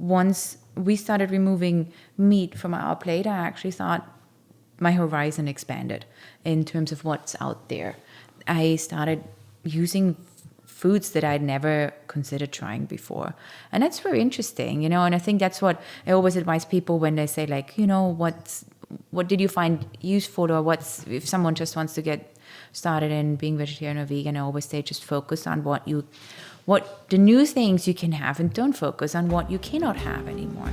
once we started removing meat from our plate, I actually thought my horizon expanded in terms of what's out there. I started using foods that I'd never considered trying before. And that's very interesting, and I think that's what I always advise people when they say, like, what did you find useful, or if someone just wants to get started in being vegetarian or vegan, I always say just focus on what the new things you can have, and don't focus on what you cannot have anymore.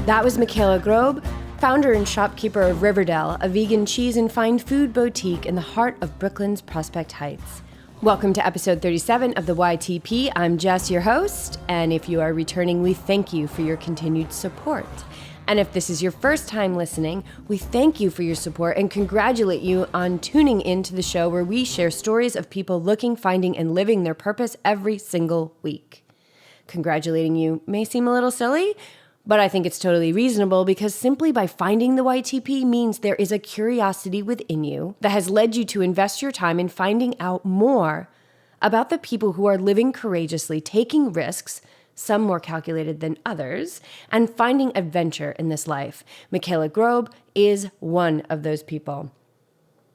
That was Michaela Grob, founder and shopkeeper of Riverdel, a vegan cheese and fine food boutique in the heart of Brooklyn's Prospect Heights. Welcome to episode 37 of the YTP. I'm Jess, your host, and if you are returning, we thank you for your continued support. And if this is your first time listening, we thank you for your support and congratulate you on tuning in to the show where we share stories of people looking, finding, and living their purpose every single week. Congratulating you may seem a little silly, but I think it's totally reasonable because simply by finding the YTP means there is a curiosity within you that has led you to invest your time in finding out more about the people who are living courageously, taking risks, some more calculated than others, and finding adventure in this life. Michaela Grob is one of those people.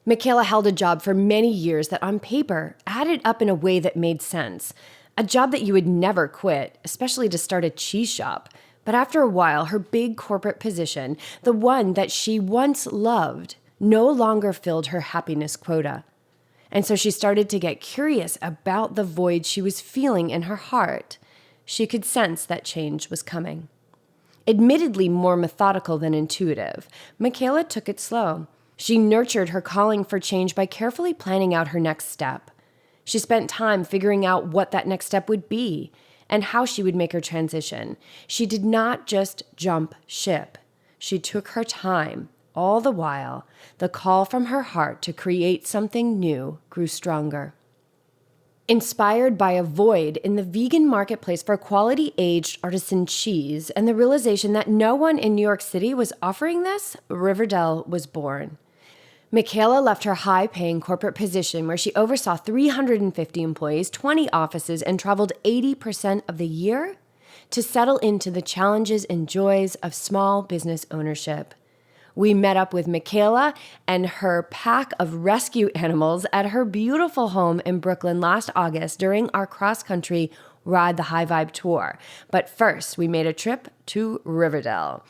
Michaela held a job for many years that on paper added up in a way that made sense. A job that you would never quit, especially to start a cheese shop. But after a while, her big corporate position, the one that she once loved, no longer filled her happiness quota. And so she started to get curious about the void she was feeling in her heart. She could sense that change was coming. Admittedly more methodical than intuitive, Michaela took it slow. She nurtured her calling for change by carefully planning out her next step. She spent time figuring out what that next step would be and how she would make her transition. She did not just jump ship. She took her time. All the while, the call from her heart to create something new grew stronger. Inspired by a void in the vegan marketplace for quality aged artisan cheese and the realization that no one in New York City was offering this, Riverdel was born. Michaela left her high-paying corporate position where she oversaw 350 employees, 20 offices, and traveled 80% of the year to settle into the challenges and joys of small business ownership. We met up with Michaela and her pack of rescue animals at her beautiful home in Brooklyn last August during our cross-country Ride the High Vibe tour. But first, we made a trip to Riverdel.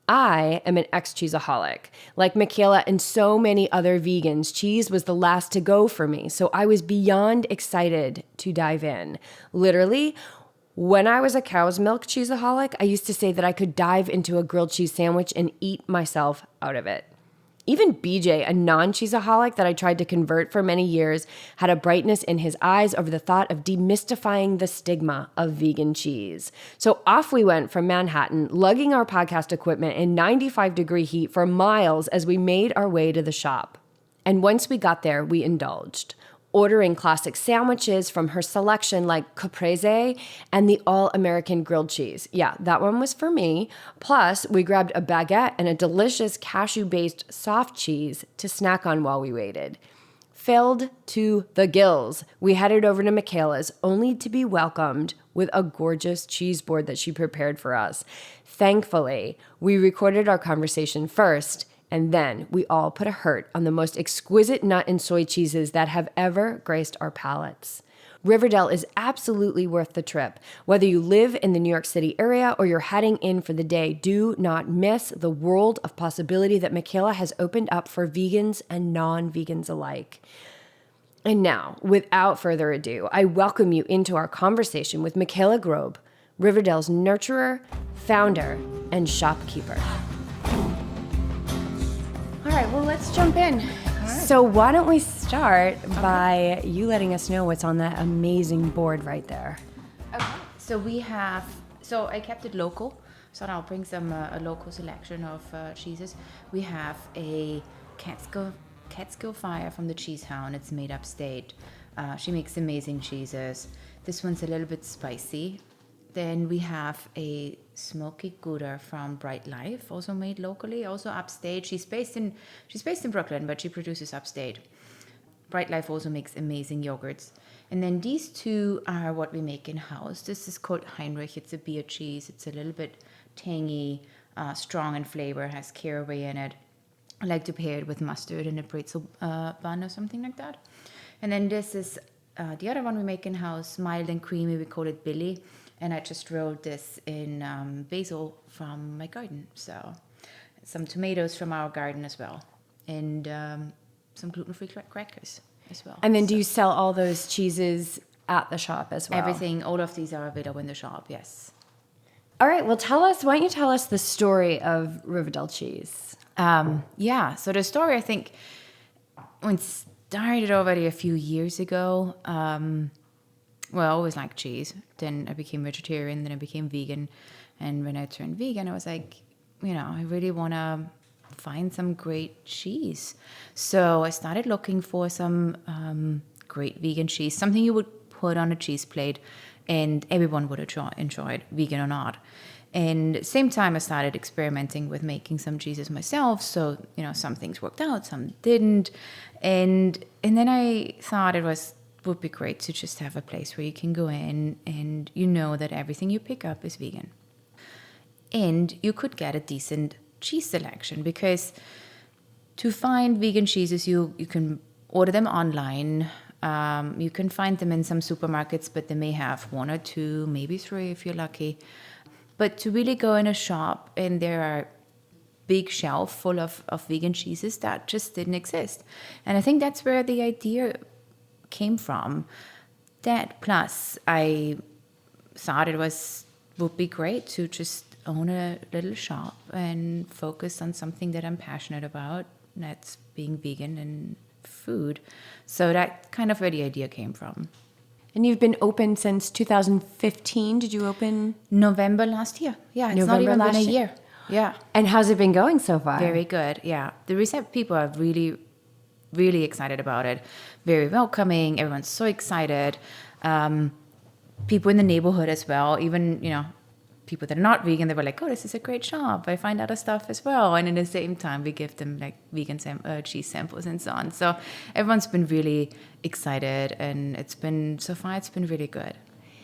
I am an ex-cheeseaholic. Like Michaela and so many other vegans, cheese was the last to go for me, so I was beyond excited to dive in. Literally, when I was a cow's milk cheeseaholic, I used to say that I could dive into a grilled cheese sandwich and eat myself out of it. Even BJ, a non-cheeseaholic that I tried to convert for many years, had a brightness in his eyes over the thought of demystifying the stigma of vegan cheese. So off we went from Manhattan, lugging our podcast equipment in 95-degree heat for miles as we made our way to the shop. And once we got there, we indulged, ordering classic sandwiches from her selection like caprese and the all-American grilled cheese. Yeah, that one was for me. Plus, we grabbed a baguette and a delicious cashew-based soft cheese to snack on while we waited. Filled to the gills, we headed over to Michaela's, only to be welcomed with a gorgeous cheese board that she prepared for us. Thankfully, we recorded our conversation first, and then we all put a hurt on the most exquisite nut and soy cheeses that have ever graced our palates. Riverdel is absolutely worth the trip. Whether you live in the New York City area or you're heading in for the day, do not miss the world of possibility that Michaela has opened up for vegans and non-vegans alike. And now, without further ado, I welcome you into our conversation with Michaela Grob, Riverdel's nurturer, founder, and shopkeeper. All right, well, let's jump in. Right. So why don't we start by you letting us know what's on that amazing board right there. Okay. So I kept it local, so I'll bring some a local selection of cheeses. We have a Catskill Fire from the Cheese Hound. It's made upstate. She makes amazing cheeses. This one's a little bit spicy. Then we have a Smoky Gouda from Bright Life, also made locally, also upstate. She's based in Brooklyn, but she produces upstate. Bright Life also makes amazing yogurts. And then these two are what we make in-house. This is called Heinrich. It's a beer cheese. It's a little bit tangy, strong in flavor, has caraway in it. I like to pair it with mustard and a pretzel bun or something like that. And then this is the other one we make in-house, mild and creamy. We call it Billy. And I just rolled this in basil from my garden. So some tomatoes from our garden as well. And some gluten-free crackers as well. And then do you sell all those cheeses at the shop as well? Everything, all of these are available in the shop, yes. All right, well, why don't you tell us the story of Riverdel Cheese? So the story, I think, when started already a few years ago. I always liked cheese. Then I became vegetarian, then I became vegan. And when I turned vegan, I was like, I really want to find some great cheese. So I started looking for some great vegan cheese, something you would put on a cheese plate and everyone would enjoy it, vegan or not. And at the same time, I started experimenting with making some cheeses myself. So, some things worked out, some didn't. And then I thought would be great to just have a place where you can go in and that everything you pick up is vegan. And you could get a decent cheese selection, because to find vegan cheeses, you can order them online. You can find them in some supermarkets, but they may have one or two, maybe three if you're lucky. But to really go in a shop and there are big shelf full of vegan cheeses, that just didn't exist. And I think that's where the idea came from. That plus I thought it would be great to just own a little shop and focus on something that I'm passionate about, that's being vegan and food. So that kind of where the idea came from. And you've been open since 2015. Did you open? November last year. Yeah, it's November not even been a last year. Yeah. And how's it been going so far? Very good, yeah. The people are really, really excited about it. Very welcoming. Everyone's so excited. People in the neighborhood as well, even, people that are not vegan, they were like, oh, this is a great shop. I find other stuff as well. And at the same time, we give them like vegan cheese samples and so on. So everyone's been really excited, and so far it's been really good.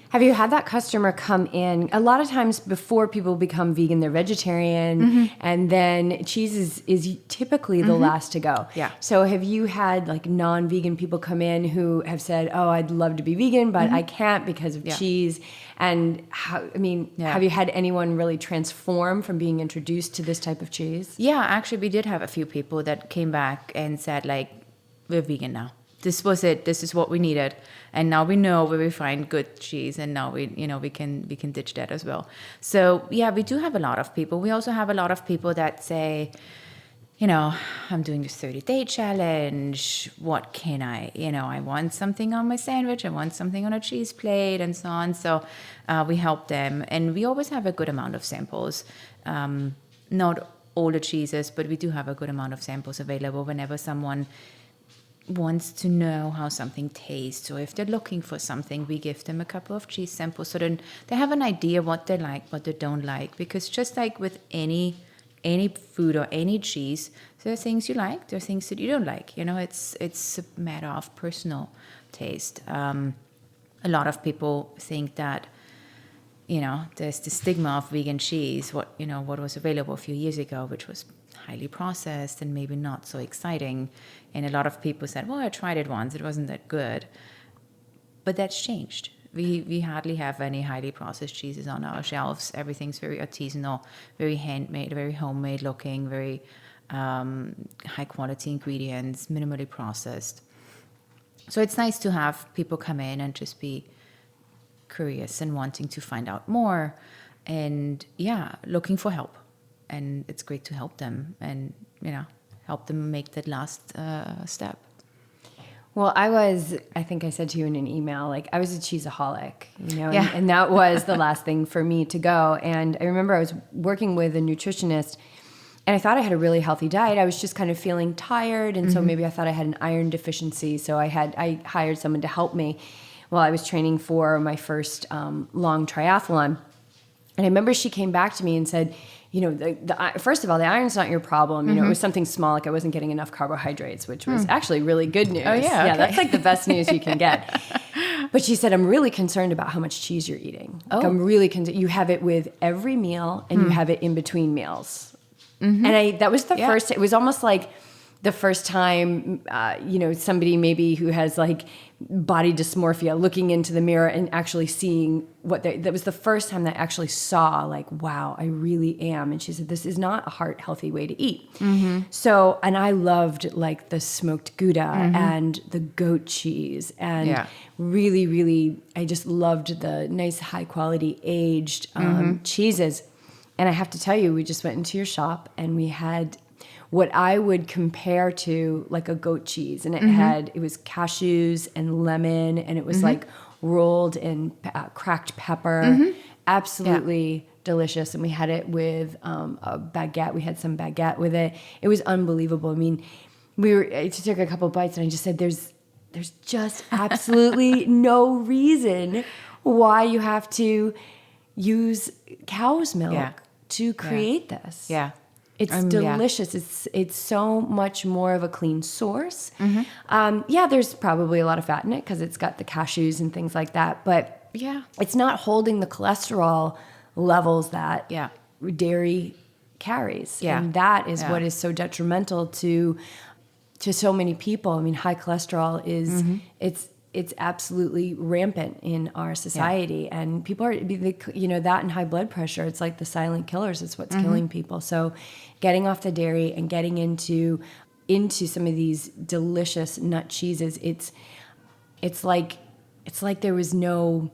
Have you had that customer come in? A lot of times before people become vegan, they're vegetarian, and then cheese is typically the last to go. Yeah. So have you had like non-vegan people come in who have said, oh, I'd love to be vegan, but I can't because of cheese? And have you had anyone really transform from being introduced to this type of cheese? Yeah, actually we did have a few people that came back and said like, we're vegan now. This was it. This is what we needed, and now we know where we find good cheese, and now we can ditch that as well. So yeah, we do have a lot of people. We also have a lot of people that say, I'm doing this 30-day challenge. What can I want something on my sandwich. I want something on a cheese plate, and so on. So we help them, and we always have a good amount of samples. Not all the cheeses, but we do have a good amount of samples available whenever someone wants to know how something tastes, or if they're looking for something, we give them a couple of cheese samples so then they have an idea what they like, what they don't like. Because just like with any food or any cheese, there are things you like, there are things that you don't like. It's a matter of personal taste. A lot of people think that there's the stigma of vegan cheese, what was available a few years ago, which was highly processed and maybe not so exciting. And a lot of people said, well, I tried it once, it wasn't that good. But that's changed. We hardly have any highly processed cheeses on our shelves. Everything's very artisanal, very handmade, very homemade looking, very high quality ingredients, minimally processed. So it's nice to have people come in and just be curious and wanting to find out more, and looking for help. And it's great to help them and help them make that last step. Well, I think I said to you in an email, like I was a cheeseaholic, and that was the last thing for me to go. And I remember I was working with a nutritionist, and I thought I had a really healthy diet. I was just kind of feeling tired, and so maybe I thought I had an iron deficiency. So I hired someone to help me while I was training for my first long triathlon. And I remember she came back to me and said, first of all, the iron's not your problem. It was something small, like I wasn't getting enough carbohydrates, which was actually really good news. Oh, yeah. Okay. Yeah, that's like the best news you can get. But she said, I'm really concerned about how much cheese you're eating. Like, I'm really concerned. You have it with every meal and you have it in between meals. And that was the first, it was almost like the first time, somebody maybe who has like body dysmorphia looking into the mirror and actually seeing that was the first time that I actually saw like, wow, I really am. And she said, this is not a heart healthy way to eat. So, and I loved like the smoked Gouda and the goat cheese and really, really, I just loved the nice high quality aged cheeses. And I have to tell you, we just went into your shop and we had what I would compare to like a goat cheese. And it was cashews and lemon and it was like rolled in cracked pepper. Absolutely delicious. And we had it with a baguette. We had some baguette with it. It was unbelievable. I mean, I took a couple bites and I just said, there's just absolutely no reason why you have to use cow's milk to create this. Yeah. It's delicious. It's so much more of a clean source. There's probably a lot of fat in it because it's got the cashews and things like that. But it's not holding the cholesterol levels that dairy carries. Yeah. And that is what is so detrimental to so many people. I mean, high cholesterol is it's absolutely rampant in our society, and people are, that and high blood pressure. It's like the silent killers. It's what's killing people. So, getting off the dairy and getting into some of these delicious nut cheeses, it's like there was no.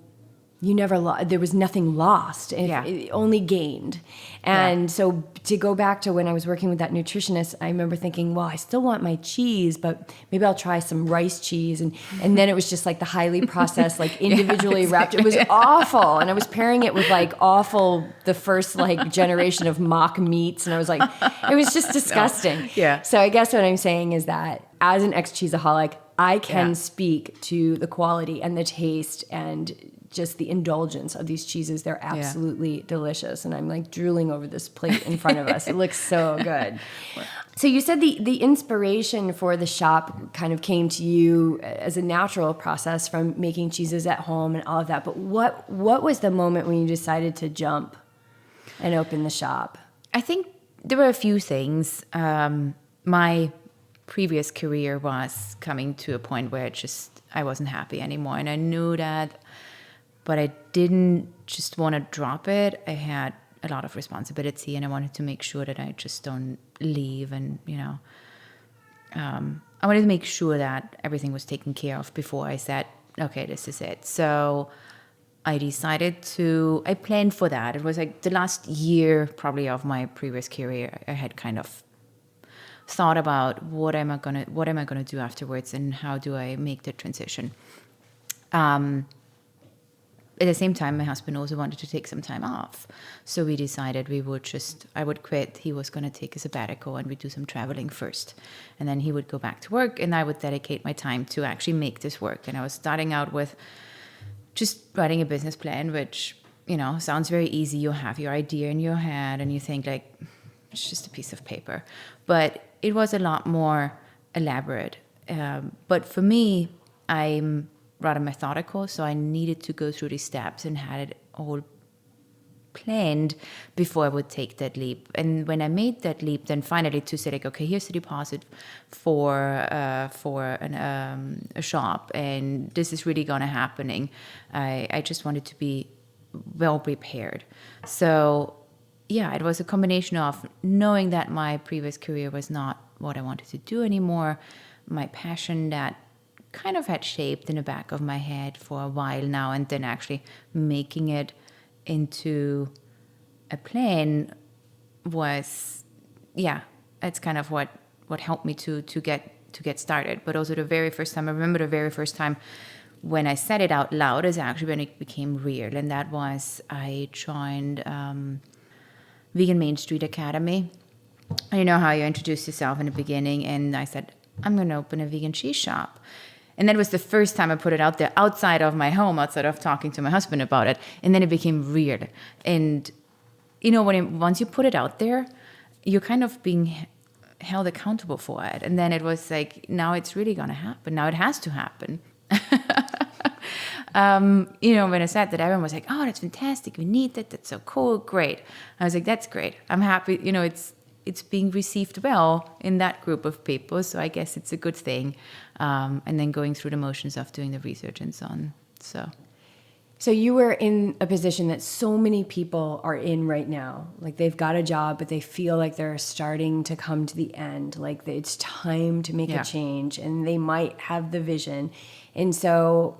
There was nothing lost. It only gained. And so to go back to when I was working with that nutritionist, I remember thinking, well, I still want my cheese, but maybe I'll try some rice cheese. And then it was just like the highly processed, like individually wrapped. It was awful. And I was pairing it with like the first like generation of mock meats. And I was like, it was just disgusting. No. Yeah. So I guess what I'm saying is that as an ex-cheeseaholic, I can speak to the quality and the taste and just the indulgence of these cheeses. They're absolutely delicious. And I'm like drooling over this plate in front of us. It looks so good. So you said the inspiration for the shop kind of came to you as a natural process from making cheeses at home and all of that. But what was the moment when you decided to jump and open the shop? I think there were a few things. My previous career was coming to a point where I wasn't happy anymore. And I knew that, but I didn't just want to drop it. I had a lot of responsibility and I wanted to make sure that I just don't leave. And, I wanted to make sure that everything was taken care of before I said, okay, this is it. So I I planned for that. It was like the last year probably of my previous career. I had kind of thought about what am I gonna do afterwards and how do I make the transition. At the same time, my husband also wanted to take some time off. So we decided I would quit. He was going to take a sabbatical and we'd do some traveling first. And then he would go back to work and I would dedicate my time to actually make this work. And I was starting out with just writing a business plan, which, sounds very easy. You have your idea in your head and you think like, it's just a piece of paper. But it was a lot more elaborate. But for me, I'm rather methodical, so I needed to go through these steps and had it all planned before I would take that leap. And when I made that leap, then finally to say like, okay, here's the deposit for a shop, and this is really gonna happening. I just wanted to be well prepared. So yeah, it was a combination of knowing that my previous career was not what I wanted to do anymore, my passion that kind of had shaped in the back of my head for a while now, and then actually making it into a plan was, it's kind of what helped me to get started. But also the very first time, I remember the very first time when I said it out loud is actually when it became real, and that was I joined Vegan Main Street Academy. And you know how you introduce yourself in the beginning, and I said, I'm going to open a vegan cheese shop. And that was the first time I put it out there outside of my home, outside of talking to my husband about it. And then it became real. And, once you put it out there, you're kind of being held accountable for it. And then it was like, now it's really going to happen. Now it has to happen. When I said that, everyone was like, oh, that's fantastic. We need that. That's so cool. Great. I was like, that's great. I'm happy. It's being received well in that group of people. So I guess it's a good thing. And then going through the motions of doing the research and so on. So you were in a position that so many people are in right now. Like they've got a job, but they feel like they're starting to come to the end. Like it's time to make a change, and they might have the vision. And so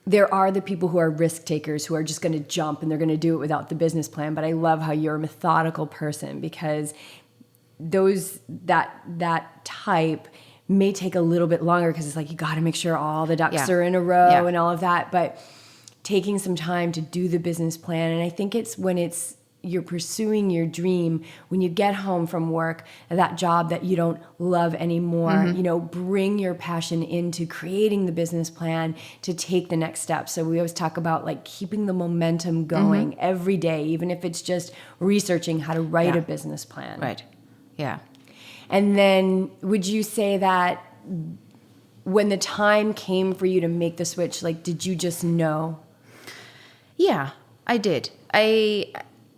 there are the people who are risk takers who are just going to jump and they're going to do it without the business plan. But I love how you're a methodical person, because that type may take a little bit longer, because it's like you got to make sure all the ducks are in a row and all of that. But taking some time to do the business plan. And I think it's when you're pursuing your dream, when you get home from work, that job that you don't love anymore, bring your passion into creating the business plan to take the next step. So we always talk about like keeping the momentum going every day, even if it's just researching how to write a business plan. Right. Yeah. And then would you say that when the time came for you to make the switch, like, did you just know? Yeah, I did. I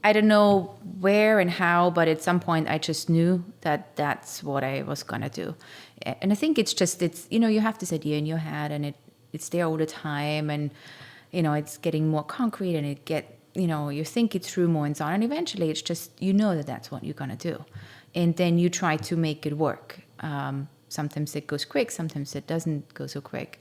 don't know where and how, but at some point I just knew that that's what I was going to do. And I think it's you have this idea in your head, and it's there all the time, and, it's getting more concrete, and you think it through more and so on. And eventually it's just, that that's what you're going to do. And then you try to make it work. Sometimes it goes quick, sometimes it doesn't go so quick.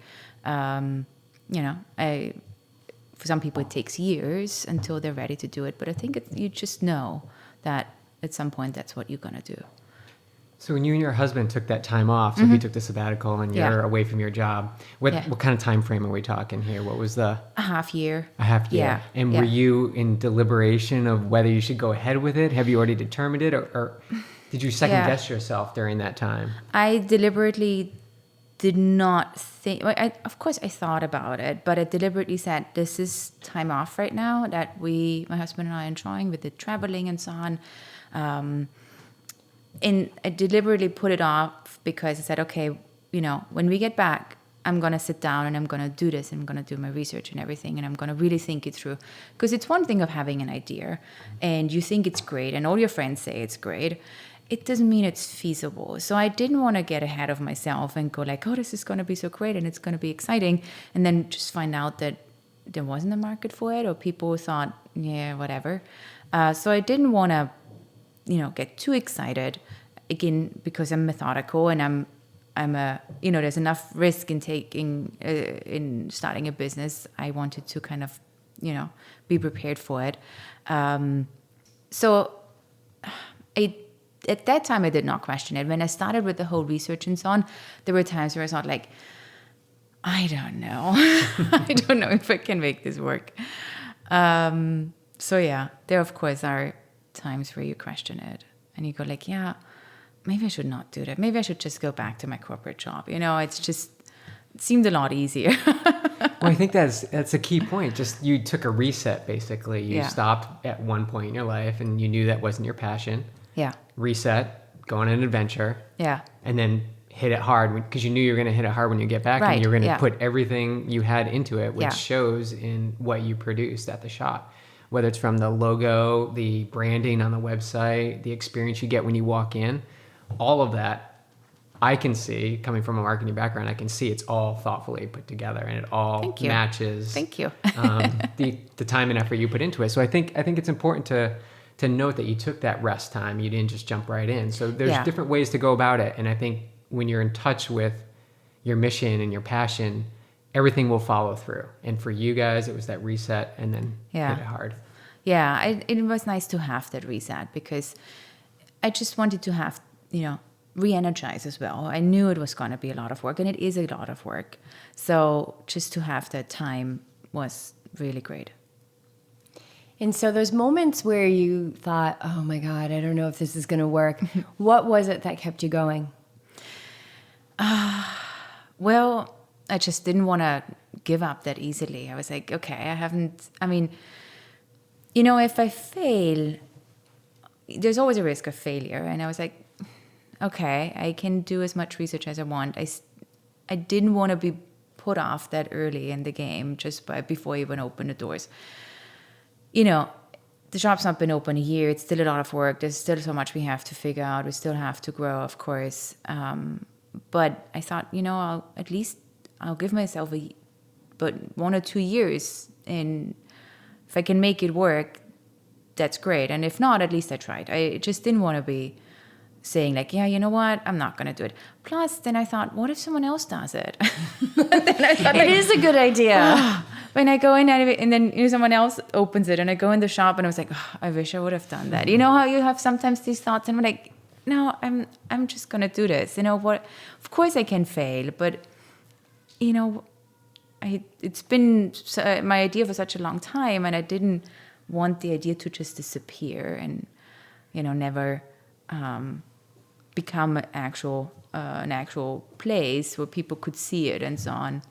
For some people, it takes years until they're ready to do it. But I think you just know that at some point that's what you're going to do. So when you and your husband took that time off, so he took the sabbatical and you're away from your job, what kind of time frame are we talking here? What was a half year. A half year. Yeah. And were you in deliberation of whether you should go ahead with it? Have you already determined it? Or did you second guess yourself during that time? I deliberately did not think, of course I thought about it, but I deliberately said, this is time off right now that my husband and I are enjoying with the traveling and so on. And I deliberately put it off because I said, okay, when we get back, I'm going to sit down and I'm going to do this. I'm going to do my research and everything, and I'm going to really think it through. Because it's one thing of having an idea and you think it's great and all your friends say it's great. It doesn't mean it's feasible. So I didn't want to get ahead of myself and go like, oh, this is going to be so great and it's going to be exciting. And then just find out that there wasn't a market for it, or people thought, yeah, whatever. So I didn't want to, get too excited, again, because I'm methodical and there's enough risk in in starting a business. I wanted to kind of, be prepared for it. At that time, I did not question it. When I started with the whole research and so on, there were times where I thought like, I don't know. I don't know if I can make this work. There of course are times where you question it and you go like, yeah, maybe I should not do that. Maybe I should just go back to my corporate job. It seemed a lot easier. Well, I think that's a key point. Just you took a reset, basically. You stopped at one point in your life and you knew that wasn't your passion. Yeah. Reset, go on an adventure. Yeah. And then hit it hard, because you knew you were going to hit it hard when you get back, and you're going to put everything you had into it, which shows in what you produced at the shop. Whether it's from the logo, the branding on the website, the experience you get when you walk in, all of that, I can see, coming from a marketing background, I can see it's all thoughtfully put together, and it all matches. Thank you. The time and effort you put into it. So I think it's important to note that you took that rest time. You didn't just jump right in. So there's different ways to go about it. And I think when you're in touch with your mission and your passion, everything will follow through. And for you guys, it was that reset and then hit it hard. Yeah, it was nice to have that reset, because I just wanted to have, re-energize as well. I knew it was going to be a lot of work, and it is a lot of work. So just to have that time was really great. And so those moments where you thought, oh my God, I don't know if this is going to work. What was it that kept you going? Well, I just didn't want to give up that easily. I was like, okay, if I fail, there's always a risk of failure. And I was like, okay, I can do as much research as I want. I didn't want to be put off that early in the game, just before you even open the doors. The shop's not been open a year. It's still a lot of work. There's still so much we have to figure out. We still have to grow, of course. But I thought, I'll give myself 1 or 2 years, and if I can make it work, that's great. And if not, at least I tried. I just didn't want to be saying like, yeah, you know what, I'm not going to do it. Plus, then I thought, what if someone else does it? Then I thought, it is a good idea. When I go in and then someone else opens it, and I go in the shop and I was like, I wish I would have done that. You know how you have sometimes these thoughts, and I'm like, no, I'm just going to do this. What? Of course I can fail, but it's been my idea for such a long time, and I didn't want the idea to just disappear and never become an actual place where people could see it and so on.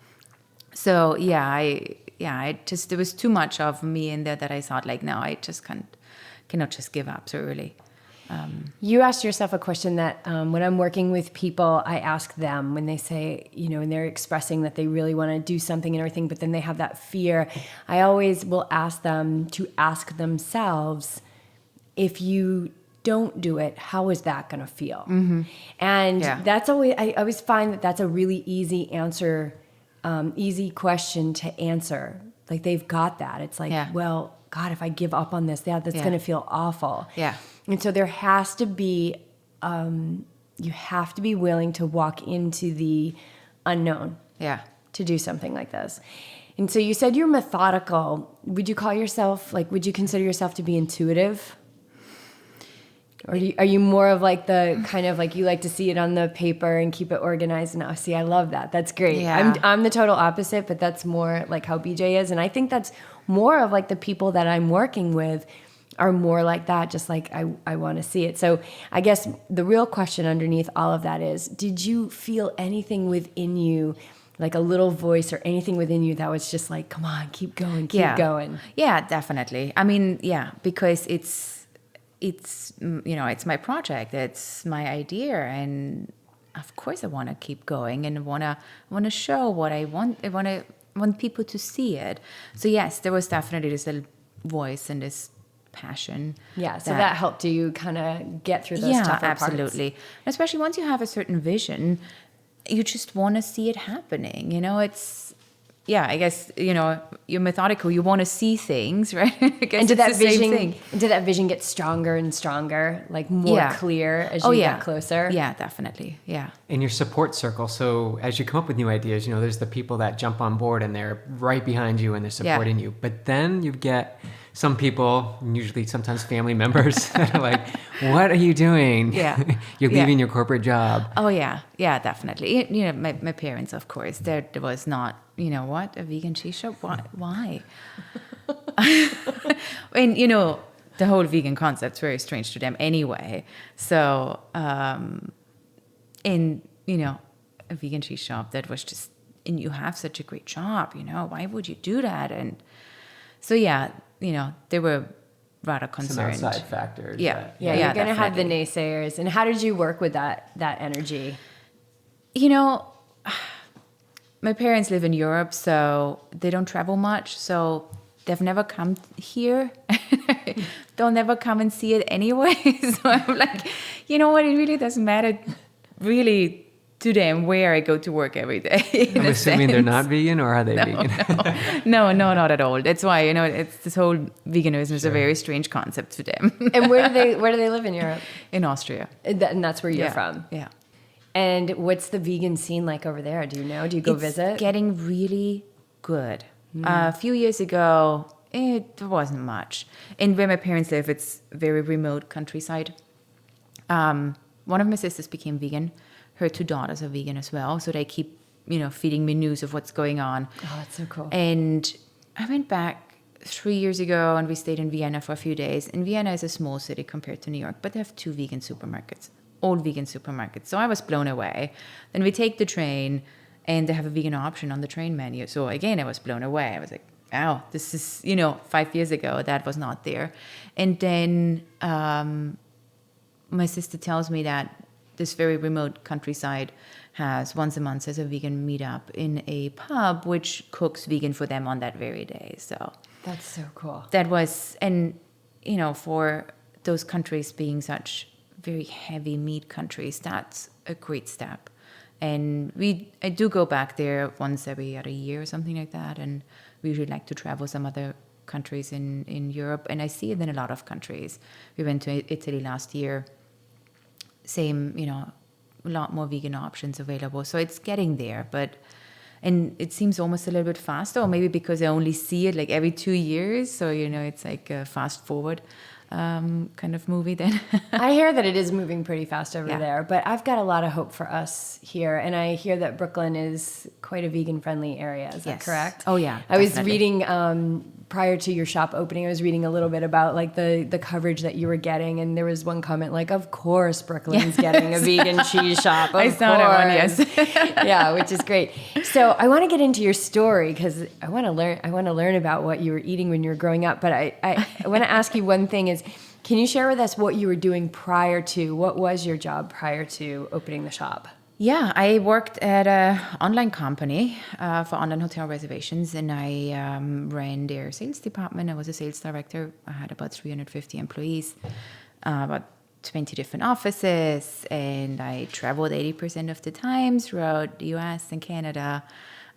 So there was too much of me in there that I thought like, no, I just cannot just give up so early. You asked yourself a question that when I'm working with people, I ask them when they say, when they're expressing that they really want to do something and everything, but then they have that fear. I always will ask them to ask themselves, if you don't do it, how is that going to feel? Mm-hmm. And that's always, I always find that that's a really easy answer, easy question to answer. Like they've got that. It's like, well, God, if I give up on this, that's going to feel awful. Yeah. And so there has to be, you have to be willing to walk into the unknown. Yeah. To do something like this. And so you said you're methodical. Would you consider yourself to be intuitive? Or are you more of like the kind of like you like to see it on the paper and keep it organized? No, see, I love that. That's great. Yeah. I'm the total opposite, but that's more like how BJ is. And I think that's more of like the people that I'm working with are more like that, just like I want to see it. So I guess the real question underneath all of that is, did you feel anything within you, like a little voice or anything within you that was just like, come on, keep going, keep going? Yeah, definitely. I mean, because it's my project, it's my idea, and of course I want to keep going and want to show what I want. I want people to see it. So yes, there was definitely this little voice and this passion. Yeah, so that helped you kind of get through those tougher parts. Yeah, absolutely. Especially once you have a certain vision, you just want to see it happening. I guess, you're methodical. You want to see things, right? And did that vision get stronger and stronger, like more clear as you get closer? Yeah, definitely. Yeah. In your support circle, so as you come up with new ideas, there's the people that jump on board and they're right behind you and they're supporting you. But then you get some people, usually sometimes family members, that are like, what are you doing? Yeah. You're leaving your corporate job. Oh, yeah. Yeah, definitely. My parents, of course, there was not, what, a vegan cheese shop? Why? And, the whole vegan concept's very strange to them anyway. So, a vegan cheese shop that was just, and you have such a great job, why would you do that? And so, they were rather concerned. Some outside factors. Yeah, you're going to have the naysayers. And how did you work with that energy? My parents live in Europe, so they don't travel much. So they've never come here. They'll never come and see it anyway. So I'm like, you know what? It really doesn't matter really to them where I go to work every day. I'm assuming they're not vegan, or are they vegan? No, not at all. That's why, it's this whole veganism is a very strange concept to them. And where do they live in Europe? In Austria. And that's where you're from? Yeah. And what's the vegan scene like over there? Do you know? Do you go visit? It's getting really good. A few years ago, it wasn't much. And where my parents live, it's very remote countryside. One of my sisters became vegan. Her 2 daughters are vegan as well. So they keep, feeding me news of what's going on. Oh, that's so cool. And I went back 3 years ago and we stayed in Vienna for a few days. And Vienna is a small city compared to New York, but they have 2 vegan supermarkets, all vegan supermarkets. So I was blown away. Then we take the train and they have a vegan option on the train menu. So again, I was blown away. I was like, wow, this is, 5 years ago, that was not there. And then my sister tells me that this very remote countryside has once a month as a vegan meetup in a pub, which cooks vegan for them on that very day. So that's so cool. That was, and for those countries being such very heavy meat countries, that's a great step. And I do go back there once every other year or something like that. And we usually like to travel some other countries in Europe. And I see it in a lot of countries. We went to Italy last year. Same, a lot more vegan options available. So it's getting there. And it seems almost a little bit faster, or maybe because I only see it like every 2 years. So, it's like a fast forward kind of movie then. I hear that it is moving pretty fast over there, but I've got a lot of hope for us here. And I hear that Brooklyn is quite a vegan-friendly area. Is that correct? Oh, yeah. I was reading, prior to your shop opening, I was reading a little bit about like the coverage that you were getting. And there was one comment like, of course, Brooklyn's getting a vegan cheese shop. I saw that one, yes. Yeah, which is great. So I want to get into your story because I want to learn about what you were eating when you were growing up. But I want to ask you one thing is, can you share with us what you were doing what was your job prior to opening the shop? Yeah, I worked at an online company for online hotel reservations, and I ran their sales department. I was a sales director. I had about 350 employees, about 20 different offices, and I traveled 80% of the time throughout the US and Canada.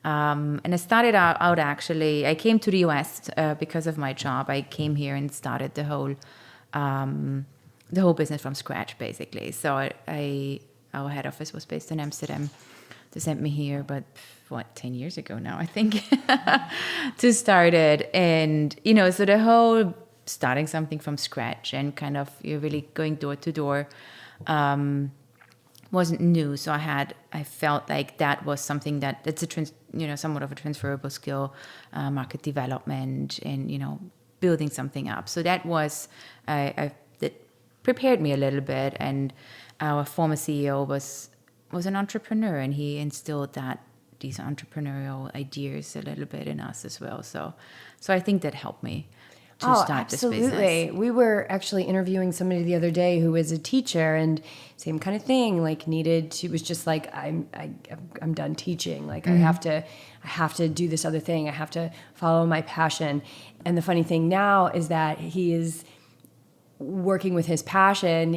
And I started out actually, I came to the US because of my job. I came here and started the whole business from scratch, basically. So our head office was based in Amsterdam. They sent me here, but 10 years ago now, I think, to start it. And, so the whole starting something from scratch and kind of you're really going door to door wasn't new. So I felt like that was something that's somewhat of a transferable skill, market development and, building something up. So that was, that prepared me a little bit. And our former CEO was an entrepreneur, and he instilled these entrepreneurial ideas a little bit in us as well. So I think that helped me to start this business. Absolutely. We were actually interviewing somebody the other day who was a teacher, and same kind of thing. Like she was just like, I'm done teaching. Like I have to do this other thing. I have to follow my passion. And the funny thing now is that he is working with his passion,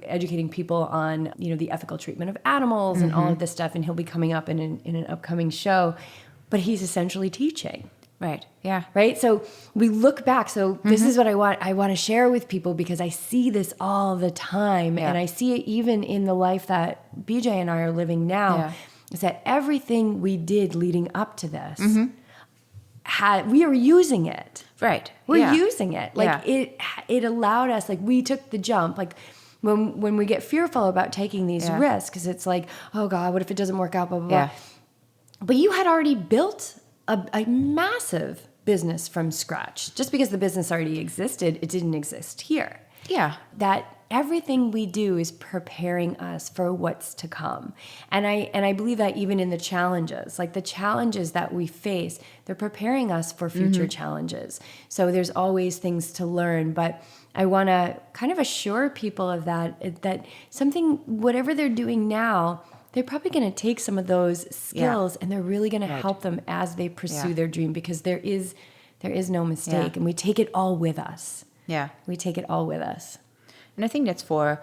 educating people on, the ethical treatment of animals and all of this stuff. And he'll be coming up in an upcoming show, but he's essentially teaching. Right. Yeah. Right. So we look back. So this is what I want to share with people because I see this all the time. And I see it even in the life that BJ and I are living now, is that everything we did leading up to this, we are using it. Right. We're using it. Like it allowed us, like we took the jump. Like when we get fearful about taking these risks, because it's like, oh God, what if it doesn't work out, blah, blah, blah. But you had already built a massive business from scratch. Just because the business already existed, it didn't exist here. Yeah. That everything we do is preparing us for what's to come. And I believe that even in the challenges, like the challenges that we face, they're preparing us for future challenges. So there's always things to learn, but I want to kind of assure people of that something, whatever they're doing now, they're probably going to take some of those skills and they're really going to help them as they pursue their dream, because there is no mistake and we take it all with us. Yeah. We take it all with us. And I think that's for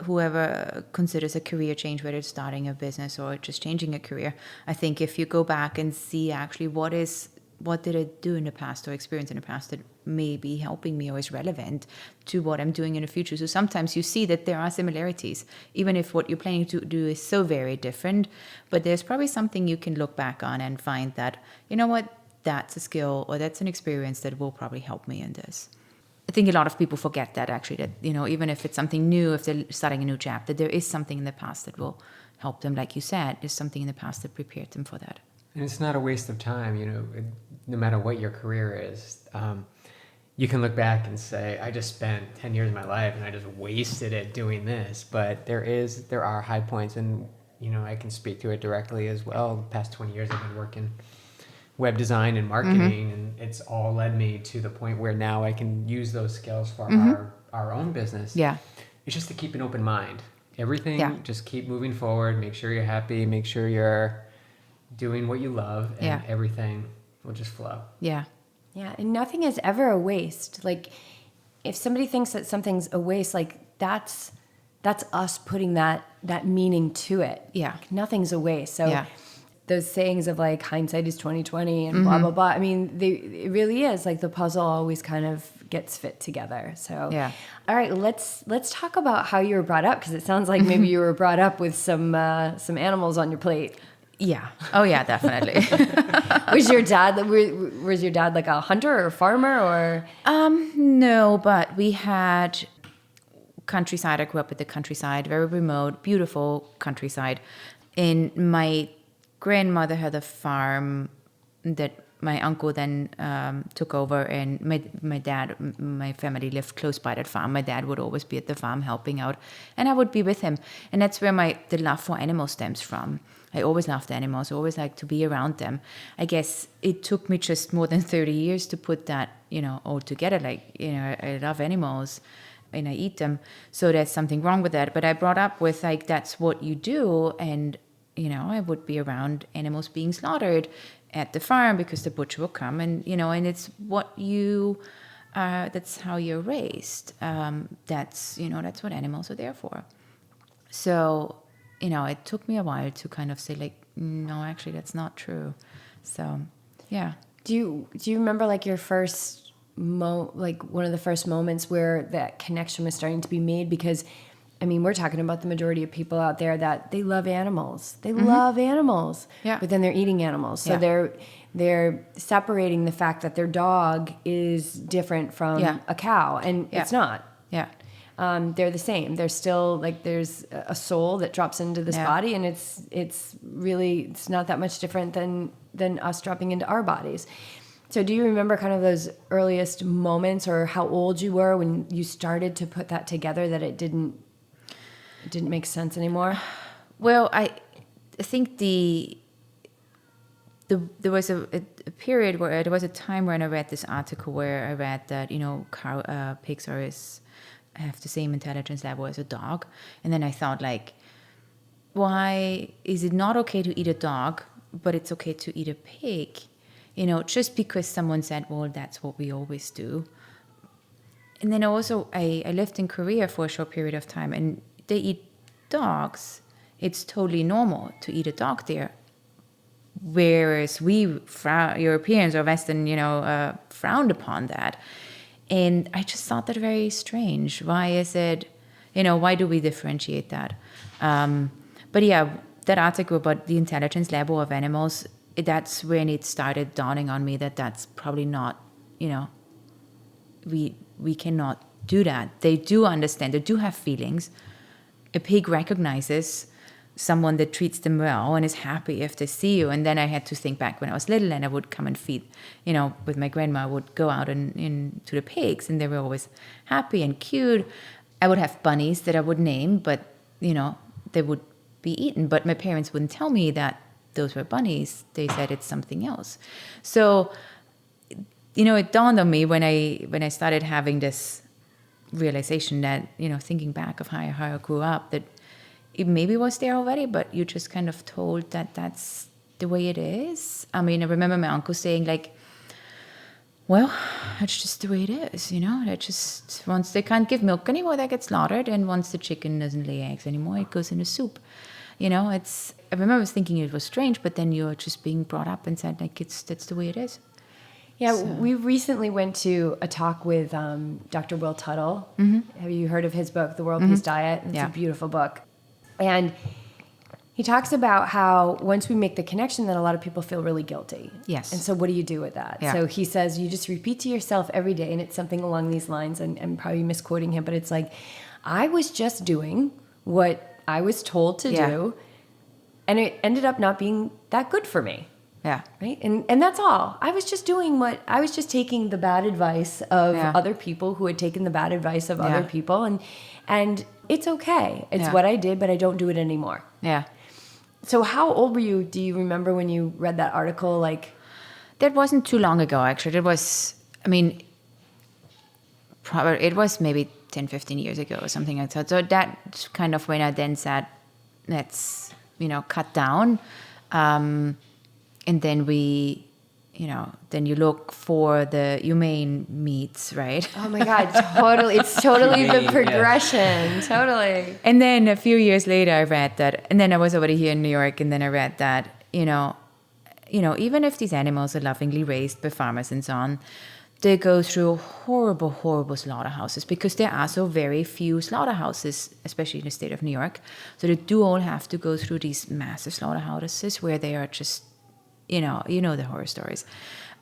whoever considers a career change, whether it's starting a business or just changing a career. I think if you go back and see actually what did I do in the past or experience in the past that may be helping me or is relevant to what I'm doing in the future. So sometimes you see that there are similarities, even if what you're planning to do is so very different, but there's probably something you can look back on and find that, you know what, that's a skill or that's an experience that will probably help me in this. I think a lot of people forget that actually, that, even if it's something new, if they're starting a new chapter, there is something in the past that will help them. Like you said, there's something in the past that prepared them for that. And it's not a waste of time, no matter what your career is. You can look back and say, I just spent 10 years of my life and I just wasted it doing this. But there are high points, and, I can speak to it directly as well. The past 20 years I've been working web design and marketing, and it's all led me to the point where now I can use those skills for our own business. Yeah. It's just to keep an open mind everything, just keep moving forward, make sure you're happy, make sure you're doing what you love, and everything will just flow. Yeah, and nothing is ever a waste. Like, if somebody thinks that something's a waste, like, that's us putting that meaning to it. Yeah. Like, nothing's a waste. So those sayings of like hindsight is 20/20 and blah blah blah. I mean, it really is like the puzzle always kind of gets fit together. So all right, let's talk about how you were brought up, because it sounds like maybe you were brought up with some animals on your plate. Yeah. Oh yeah, definitely. Was your dad like a hunter or a farmer or? No, but we had countryside. I grew up with the countryside, very remote, beautiful countryside. And my grandmother had a farm that my uncle then took over, and my family lived close by that farm. My dad would always be at the farm helping out, and I would be with him. And that's where the love for animals stems from. I always loved animals. I always liked to be around them. I guess it took me just more than 30 years to put that, all together. Like, I love animals and I eat them. So there's something wrong with that. But I brought up with like, that's what you do. And, I would be around animals being slaughtered at the farm because the butcher will come and, and it's what that's how you're raised. That's what animals are there for. So, it took me a while to kind of say like, no, actually that's not true. So, yeah. Do you remember like your first one of the first moments where that connection was starting to be made? Because I mean, we're talking about the majority of people out there that they love animals. They love animals. Yeah. But then they're eating animals. So they're separating the fact that their dog is different from a cow, and it's not. Yeah. They're the same. They're still like, there's a soul that drops into this body, and it's not that much different than us dropping into our bodies. So do you remember kind of those earliest moments, or how old you were when you started to put that together, that it didn't make sense anymore? Well, I think there was a period where there was a time when I read this article where I read that pigs have the same intelligence level as a dog, and then I thought like, why is it not okay to eat a dog, but it's okay to eat a pig? Just because someone said, well, that's what we always do. And then also I lived in Korea for a short period of time, and they eat dogs. It's totally normal to eat a dog there. Whereas we Europeans or Western, frowned upon that. And I just thought that very strange. Why is it, why do we differentiate that? But yeah, that article about the intelligence level of animals, that's when it started dawning on me that that's probably not, we cannot do that. They do understand, they do have feelings. A pig recognizes someone that treats them well and is happy if they see you. And then I had to think back when I was little, and I would come and feed, with my grandma. I would go out and to the pigs, and they were always happy and cute. I would have bunnies that I would name, but, they would be eaten. But my parents wouldn't tell me that those were bunnies. They said it's something else. So, it dawned on me when I started having this realization that, thinking back of how I grew up, that it maybe was there already, but you just kind of told that that's the way it is. I mean, I remember my uncle saying like, well, that's just the way it is, that just, once they can't give milk anymore, they get slaughtered. And once the chicken doesn't lay eggs anymore, it goes in the soup. I remember thinking it was strange, but then you're just being brought up and said like, that's the way it is. Yeah, so. We recently went to a talk with Dr. Will Tuttle. Mm-hmm. Have you heard of his book, The World Peace Diet? It's a beautiful book. And he talks about how once we make the connection, that a lot of people feel really guilty. Yes. And so what do you do with that? Yeah. So he says you just repeat to yourself every day, and it's something along these lines, and I'm probably misquoting him, but it's like, I was just doing what I was told to do, and it ended up not being that good for me. Yeah. Right. And that's all. I was just taking the bad advice of other people who had taken the bad advice of other people. And it's okay. It's what I did, but I don't do it anymore. Yeah. So how old were you? Do you remember when you read that article? Like, that wasn't too long ago, actually. It was, probably, it was maybe 10, 15 years ago or something like that. So that's kind of when I then said, let's, cut down. And then then you look for the humane meats, right? Oh my God, totally. It's totally the progression. Totally. And then a few years later, I read that, and then I was already here in New York, and then I read that, even if these animals are lovingly raised by farmers and so on, they go through horrible, horrible slaughterhouses because there are so very few slaughterhouses, especially in the state of New York. So they do all have to go through these massive slaughterhouses where they are just, the horror stories.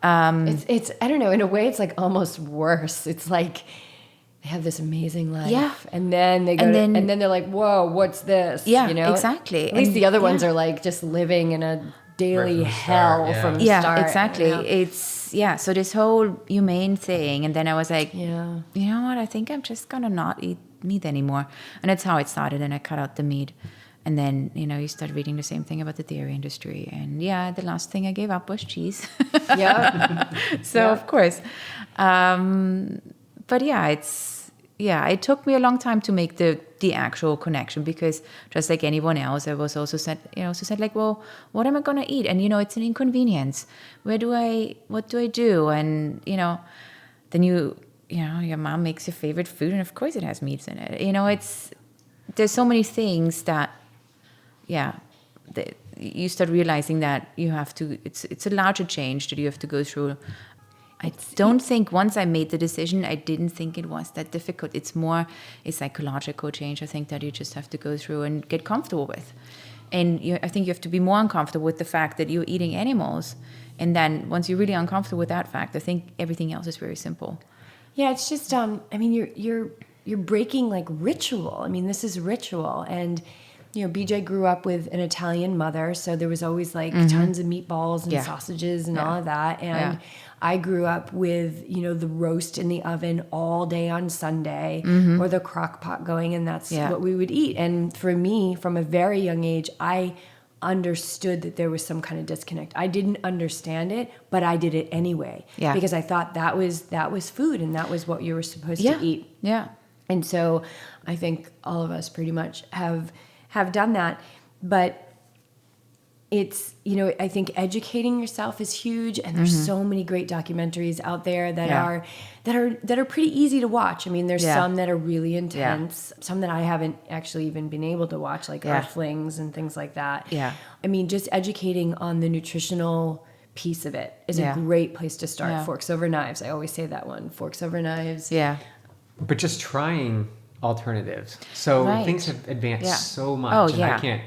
It's I don't know, in a way it's like almost worse. It's like they have this amazing life. Yeah. And then they go and then they're like, whoa, what's this? Yeah, exactly. At least the other ones are like just living in a daily hell from the start. Yeah, exactly. So this whole humane thing, and then I was like, you know what, I think I'm just gonna not eat meat anymore. And that's how it started, and I cut out the meat. And then, you start reading the same thing about the dairy industry. And the last thing I gave up was cheese. Of course. But it took me a long time to make the actual connection, because just like anyone else, I was also said like, well, what am I going to eat? And, it's an inconvenience. What do I do? And, then your mom makes your favorite food, and of course it has meats in it. There's so many things that, you start realizing that you have to, it's a larger change that you have to go through. I don't think once I made the decision, I didn't think it was that difficult. It's more a psychological change, I think, that you just have to go through and get comfortable with. And I think you have to be more uncomfortable with the fact that you're eating animals. And then once you're really uncomfortable with that fact, I think everything else is very simple. Yeah, it's just, you're breaking like ritual. This is ritual. And BJ grew up with an Italian mother, so there was always like tons of meatballs and sausages and all of that. And I grew up with, the roast in the oven all day on Sunday, or the crock pot going, and that's what we would eat. And for me, from a very young age, I understood that there was some kind of disconnect. I didn't understand it, but I did it anyway, because I thought that was food, and that was what you were supposed to eat. Yeah. And so I think all of us pretty much have done that, but it's, I think educating yourself is huge, and there's so many great documentaries out there that are pretty easy to watch. There's some that are really intense, some that I haven't actually even been able to watch, like Earthlings and things like that. Just educating on the nutritional piece of it is a great place to start. Forks Over Knives, I always say that one. Forks Over Knives. But just trying alternatives. So things have advanced so much, and I can't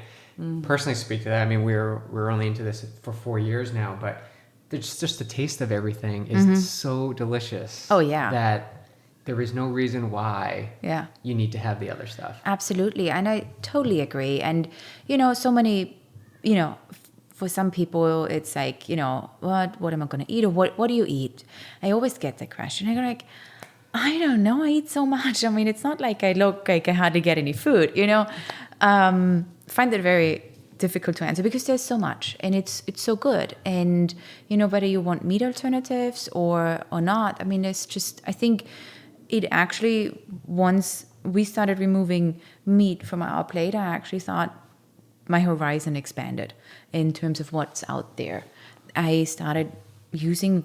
personally speak to that. We're only into this for 4 years now, but just the taste of everything is so delicious. That there is no reason why you need to have the other stuff. Absolutely, and I totally agree. And so many, for some people, it's like, what am I going to eat, or what do you eat? I always get the question. I go like, I don't know. I eat so much. It's not like I look like I hardly get any food, Find it very difficult to answer because there's so much, and it's so good. And, whether you want meat alternatives or not, it's just, I think it actually, once we started removing meat from our plate, I actually thought my horizon expanded in terms of what's out there. I started using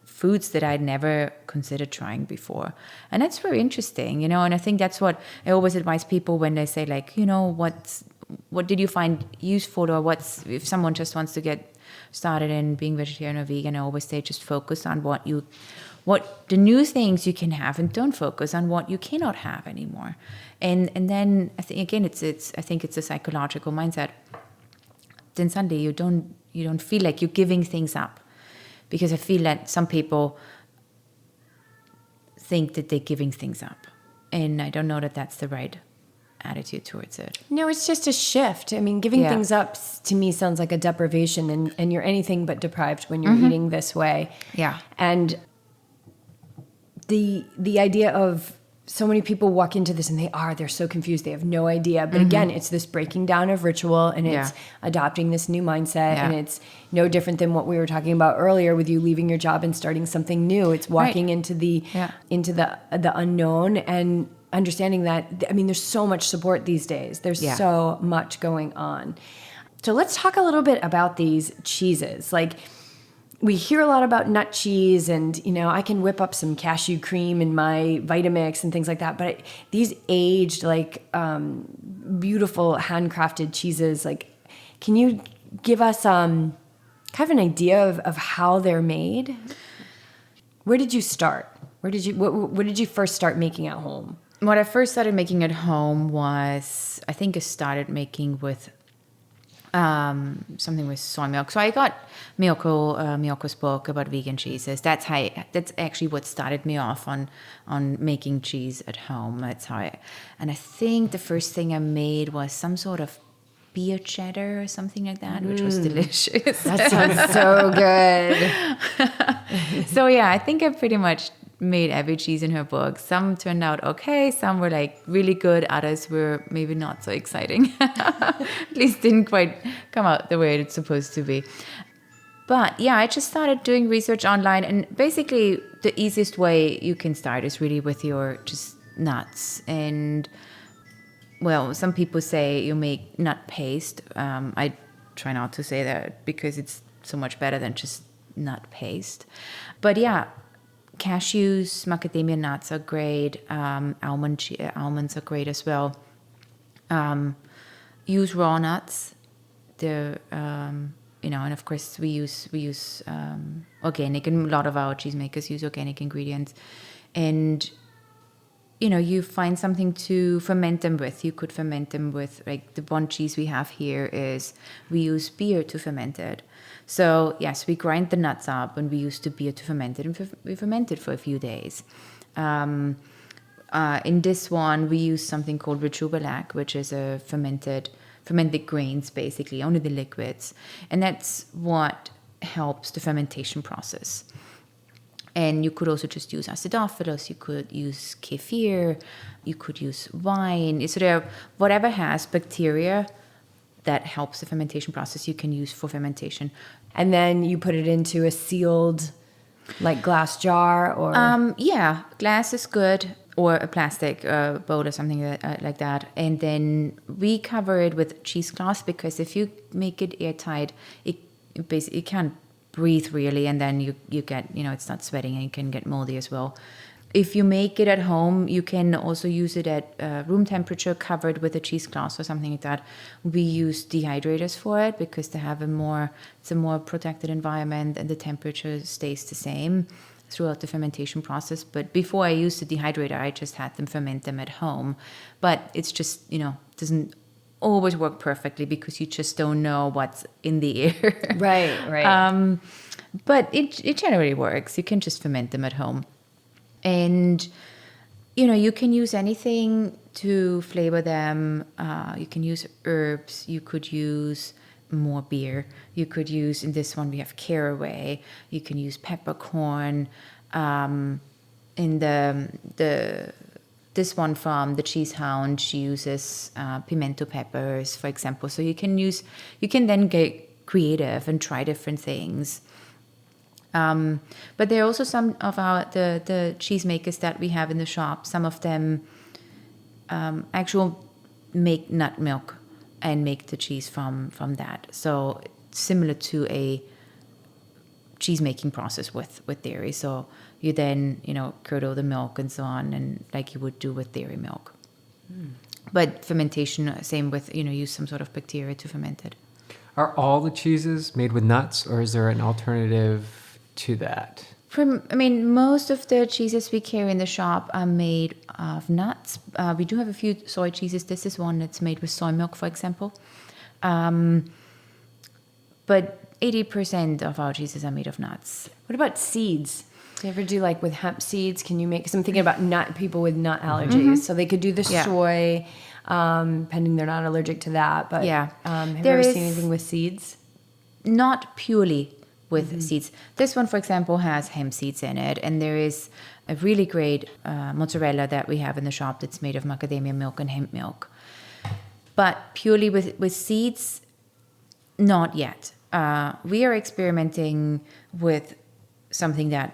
foods that I'd never considered trying before. And that's very interesting, and I think that's what I always advise people when they say like, what did you find useful, or if someone just wants to get started in being vegetarian or vegan, I always say just focus on what the new things you can have, and don't focus on what you cannot have anymore. And then I think again I think it's a psychological mindset. Then suddenly you don't feel like you're giving things up. Because I feel that some people think that they're giving things up. And I don't know that that's the right attitude towards it. No, it's just a shift. Giving things up to me sounds like a deprivation, and you're anything but deprived when you're eating this way. Yeah. And the idea of so many people walk into this and they're so confused. They have no idea. But again, it's this breaking down of ritual, and it's adopting this new mindset. And it's no different than what we were talking about earlier with you leaving your job and starting something new. It's walking into the unknown and understanding that, I mean, there's so much support these days. There's so much going on. So let's talk a little bit about these cheeses. Like, we hear a lot about nut cheese, and, you know, I can whip up some cashew cream in my Vitamix and things like that. But these aged, like, beautiful handcrafted cheeses, like, can you give us kind of an idea of how they're made? Where did you start? What did you first start making at home? What I first started making at home was, I think I started making with something with soy milk. So I got Miyoko's book about vegan cheeses. That's actually what started me off on making cheese at home. And I think the first thing I made was some sort of beer cheddar or something like that, which was delicious. That sounds so good. So yeah, I think I pretty much made every cheese in her book. Some turned out okay, some were like really good, others were maybe not so exciting. At least didn't quite come out the way it's supposed to be. But yeah, I just started doing research online, and basically the easiest way you can start is really with your just nuts. And well, some people say you make nut paste. I try not to say that because it's so much better than just nut paste. But yeah, cashews, macadamia nuts are great. Almonds are great as well. Use raw nuts. And of course we use organic, and a lot of our cheesemakers use organic ingredients. And you find something to ferment them with. You could ferment them with, like, the one cheese we have here is we use beer to ferment it. So yes, we grind the nuts up and we use the beer to ferment it, and we ferment it for a few days. In this one, we use something called Riverdel, which is a fermented grains, basically, only the liquids. And that's what helps the fermentation process. And you could also just use acidophilus, you could use kefir, you could use wine. So whatever has bacteria that helps the fermentation process, you can use for fermentation. And then you put it into a sealed, like, glass jar, or? Yeah, glass is good, or a plastic bowl or something like that. And then we cover it with cheesecloth, because if you make it airtight, it can't breathe really, and then you get, it's not sweating, and you can get moldy as well. If you make it at home, you can also use it at room temperature, covered with a cheesecloth or something like that. We use dehydrators for it because they have it's a more protected environment, and the temperature stays the same throughout the fermentation process. But before I used the dehydrator, I just had them ferment them at home. But it's just, doesn't always work perfectly because you just don't know what's in the air. Right. But it generally works. You can just ferment them at home. And, you can use anything to flavor them. You can use herbs. You could use more beer. You could use, in this one we have caraway. You can use peppercorn. In this one from the Cheese Hound, she uses pimento peppers, for example. So you can then get creative and try different things. But there are also some of the cheesemakers that we have in the shop. Some of them actually make nut milk and make the cheese from that. So similar to a cheese making process with dairy. So you then, curdle the milk and so on, and like you would do with dairy milk. But fermentation, same with, use some sort of bacteria to ferment it. Are all the cheeses made with nuts, or is there an alternative to that? Most of the cheeses we carry in the shop are made of nuts. We do have a few soy cheeses. This is one that's made with soy milk, for example. But 80% of our cheeses are made of nuts. What about seeds? Do you ever do, like, with hemp seeds? Can you make something about people with nut allergies? Mm-hmm. So they could do the soy, pending they're not allergic to that. But have you ever seen anything with seeds? Not purely with seeds. This one, for example, has hemp seeds in it, and there is a really great mozzarella that we have in the shop that's made of macadamia milk and hemp milk. But purely with seeds, not yet. We are experimenting with something that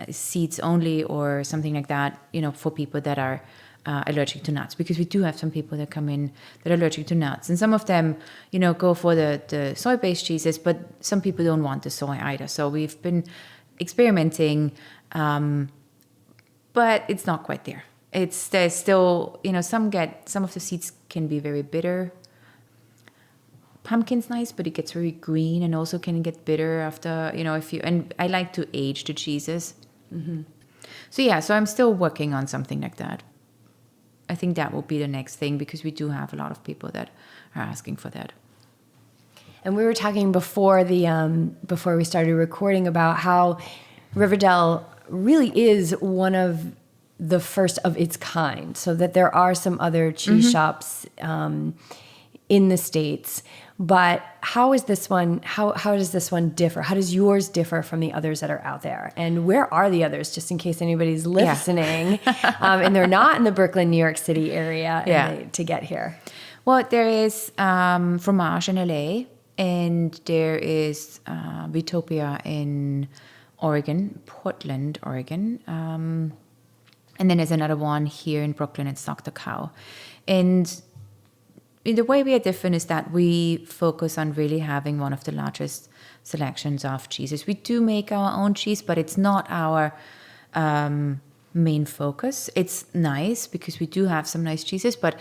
is seeds only or something like that, for people that are allergic to nuts, because we do have some people that come in that are allergic to nuts, and some of them, go for the soy-based cheeses, but some people don't want the soy either. So we've been experimenting, but it's not quite there. There's still, some of the seeds can be very bitter. Pumpkin's nice, but it gets very green and also can get bitter after, and I like to age the cheeses. So I'm still working on something like that. I think that will be the next thing, because we do have a lot of people that are asking for that. And we were talking before we started recording about how Riverdel really is one of the first of its kind, so that there are some other cheese shops in the States. But how is this one? How does this one differ? How does yours differ from the others that are out there? And where are the others, just in case anybody's listening and they're not in the Brooklyn, New York City area to get here? Well, there is Fromage in LA, and there is Utopia in Oregon, Portland, Oregon. And then there's another one here in Brooklyn. It's Dr. Cow. And the way we are different is that we focus on really having one of the largest selections of cheeses. We do make our own cheese, but it's not our main focus. It's nice because we do have some nice cheeses, but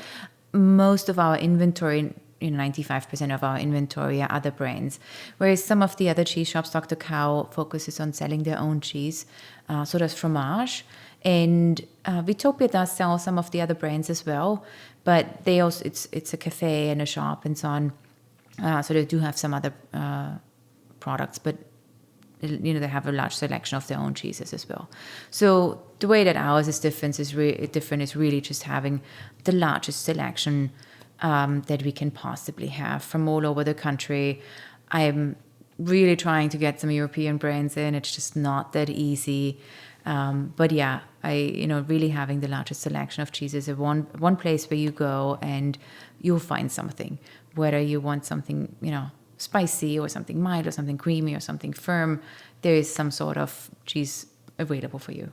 most of our inventory, 95% of our inventory are other brands. Whereas some of the other cheese shops, Dr. Cow focuses on selling their own cheese. So does Fromage. And Vitopia does sell some of the other brands as well, but they also it's a cafe and a shop and so on. So they do have some other products, but they have a large selection of their own cheeses as well. So the way that ours is different is really just having the largest selection that we can possibly have from all over the country. I'm really trying to get some European brands in. It's just not that easy. But yeah, really having the largest selection of cheeses is one place where you go and you'll find something, whether you want something, spicy or something mild or something creamy or something firm, there is some sort of cheese available for you.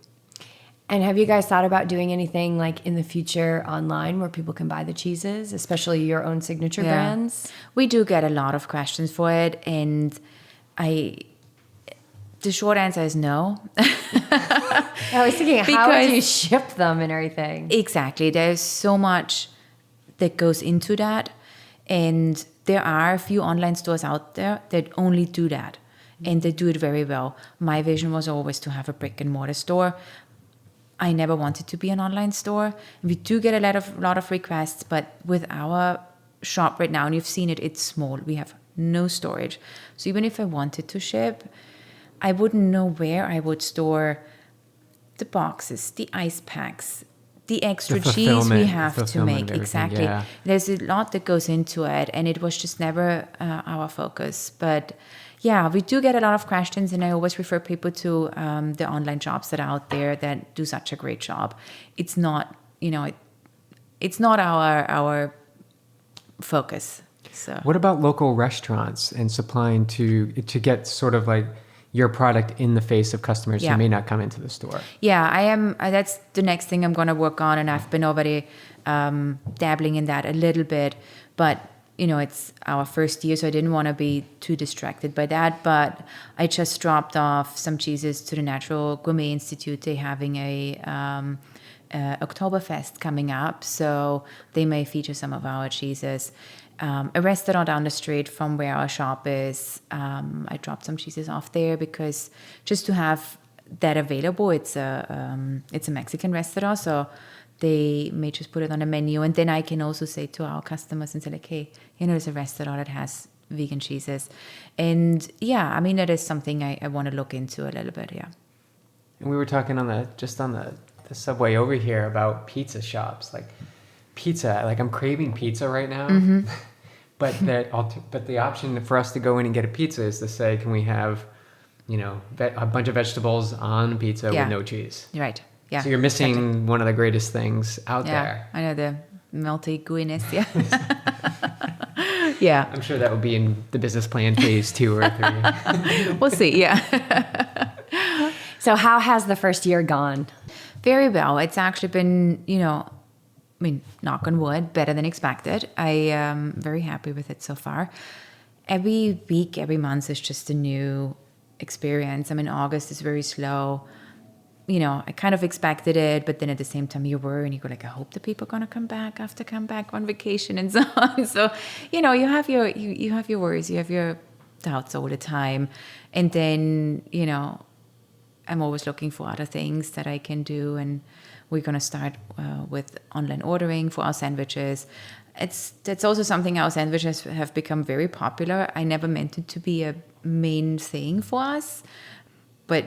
And have you guys thought about doing anything like in the future online where people can buy the cheeses, especially your own signature brands? We do get a lot of questions for it, and the short answer is no. I was thinking, how do you ship them and everything? Exactly. There's so much that goes into that. And there are a few online stores out there that only do that. And they do it very well. My vision was always to have a brick and mortar store. I never wanted to be an online store. We do get a lot of requests, but with our shop right now, and you've seen it, it's small. We have no storage. So even if I wanted to ship, I wouldn't know where I would store the boxes, the ice packs, the extra cheese we have to make. Exactly. Yeah. There's a lot that goes into it, and it was just never our focus. But yeah, we do get a lot of questions, and I always refer people to the online shops that are out there that do such a great job. It's not, it's not our focus. So what about local restaurants and supplying to get sort of like your product in the face of customers who may not come into the store? Yeah, I am. That's the next thing I'm going to work on, and I've been already dabbling in that a little bit. But it's our first year, so I didn't want to be too distracted by that. But I just dropped off some cheeses to the Natural Gourmet Institute. They're having a Oktoberfest coming up, so they may feature some of our cheeses. A restaurant down the street from where our shop is, I dropped some cheeses off there because just to have that available, it's a Mexican restaurant, so they may just put it on the menu, and then I can also say to our customers and say like, hey, there's a restaurant that has vegan cheeses, and yeah, I mean that is something I want to look into a little bit, yeah. And we were talking on the subway over here about pizza shops, like pizza. Like I'm craving pizza right now. But the option for us to go in and get a pizza is to say, can we have a bunch of vegetables on pizza with no cheese. Right. Yeah. So you're missing one of the greatest things out there. I know, the melty gooiness. Yeah. Yeah. I'm sure that will be in the business plan phase 2 or 3. We'll see. Yeah. So how has the first year gone? Very well. It's actually been, knock on wood, better than expected. I am very happy with it so far. Every week, every month is just a new experience. August is very slow. I kind of expected it, but then at the same time you worry and you go like, I hope the people are going to come back on vacation and so on. So, you have your worries, you have your doubts all the time. And then, I'm always looking for other things that I can do. And we're going to start with online ordering for our sandwiches. That's also something. Our sandwiches have become very popular. I never meant it to be a main thing for us, but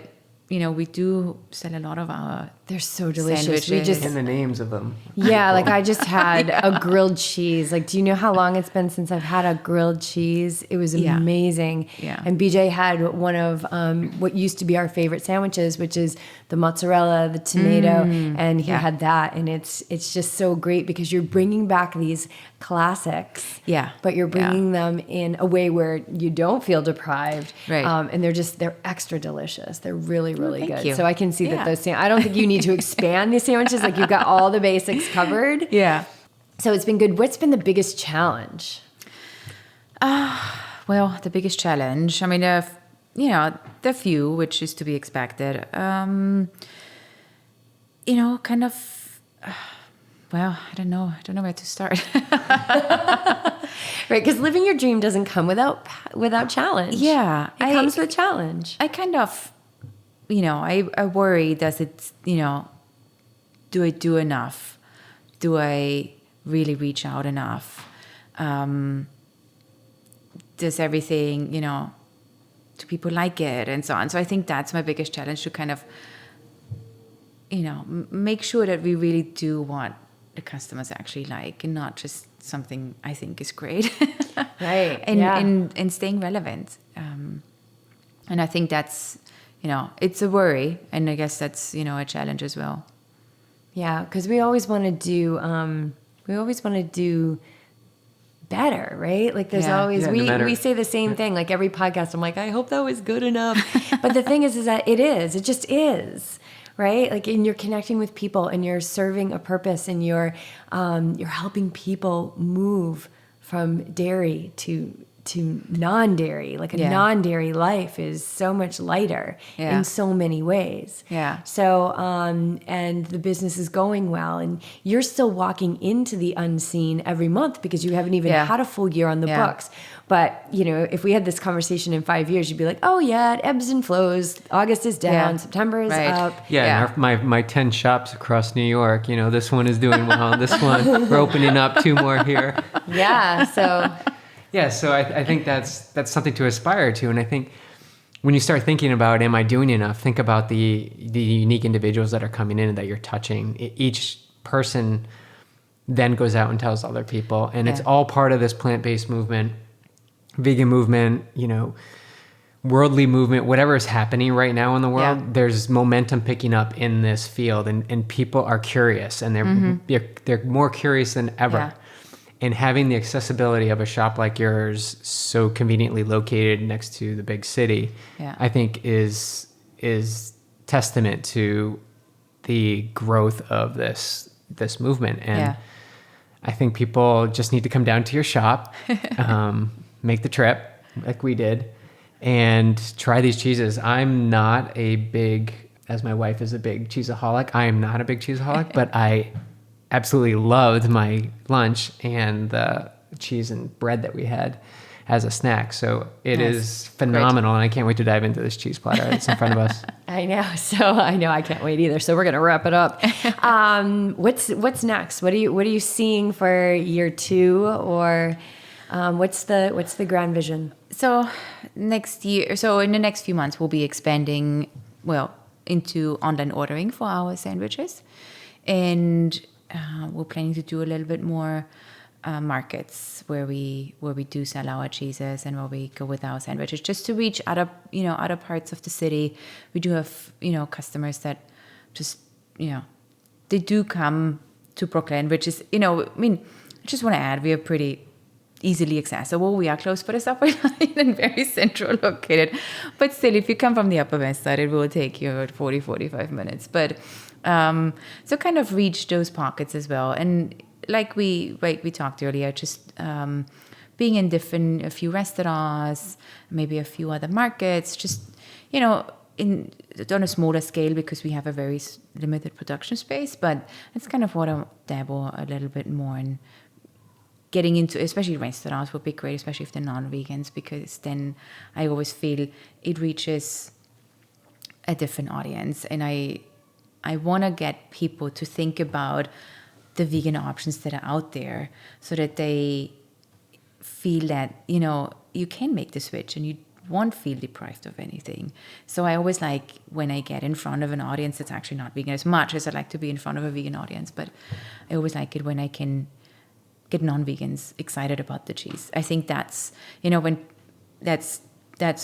we do sell a lot of our. They're so delicious. Sandwiches. And the names of them. Yeah, like I just had a grilled cheese. Like, do you know how long it's been since I've had a grilled cheese? It was amazing. Yeah. And BJ had one of what used to be our favorite sandwiches, which is the mozzarella, the tomato, and he had that. And it's just so great because you're bringing back these classics. Yeah. But you're bringing them in a way where you don't feel deprived. Right. And they're extra delicious. They're really, really thank good. you. So I can see that those I don't think you need to expand these sandwiches. Like, you've got all the basics covered. Yeah. So it's been good. What's been the biggest challenge? Well, the biggest challenge, there are few, which is to be expected. Kind of, well, I don't know where to start. Right, because living your dream doesn't come without challenge. Yeah. It comes with challenge. I kind of, I worry, does it, do I do enough? Do I really reach out enough? Does everything, do people like it and so on? So I think that's my biggest challenge, to kind of, make sure that we really do what the customers actually like, and not just something I think is great. Right. And staying relevant. And I think that's, it's a worry, and I guess that's, a challenge as well. Yeah, because we always want to do better, right? Like, there's always, we say the same thing. Like, every podcast, I'm like, I hope that was good enough. But the thing is that it just is. Right? Like, and you're connecting with people, and you're serving a purpose, and you're helping people move from dairy to non-dairy. Like, a non-dairy life is so much lighter in so many ways. Yeah. So, and the business is going well, and you're still walking into the unseen every month because you haven't even had a full year on the books. But, if we had this conversation in 5 years, you'd be like, oh yeah, it ebbs and flows. August is down, September is up. Yeah. And my 10 shops across New York, this one is doing well. This one, we're opening up 2 more here. Yeah. So. Yeah, so I think that's something to aspire to. And I think when you start thinking about, am I doing enough? Think about the unique individuals that are coming in and that you're touching. Each person then goes out and tells other people. And it's all part of this plant-based movement, vegan movement, worldly movement, whatever is happening right now in the world. There's momentum picking up in this field, and people are curious, and they're more curious than ever. Yeah. And having the accessibility of a shop like yours, so conveniently located next to the big city, I think is testament to the growth of this movement. And I think people just need to come down to your shop, make the trip like we did, and try these cheeses. I'm not a big, as my wife is a big cheeseaholic, I am not a big cheeseaholic, but I absolutely loved my lunch and the cheese and bread that we had as a snack. So it is phenomenal. Great. And I can't wait to dive into this cheese platter that's in front of us. I know. I can't wait either. So we're going to wrap it up. What's next? What are you seeing for year 2, or what's the grand vision? So next year, so in the next few months, we'll be expanding, into online ordering for our sandwiches. And we're planning to do a little bit more markets where we do sell our cheeses and where we go with our sandwiches, just to reach other parts of the city. We do have customers that just they do come to Brooklyn, which is I just want to add, we are pretty easily accessible. We are close by the subway line and very central located, but still, if you come from the Upper West Side, it will take you about 45 minutes. But so kind of reach those pockets as well. And like we talked earlier, just being in a few restaurants, maybe a few other markets, just, on a smaller scale, because we have a very limited production space. But it's kind of what I dabble a little bit more in. Getting into, especially restaurants, would be great, especially if they're non-vegans, because then I always feel it reaches a different audience. And I want to get people to think about the vegan options that are out there, so that they feel that, you can make the switch and you won't feel deprived of anything. So I always like when I get in front of an audience that's actually not vegan, as much as I like to be in front of a vegan audience, but I always like it when I can get non-vegans excited about the cheese. I think that's, when that's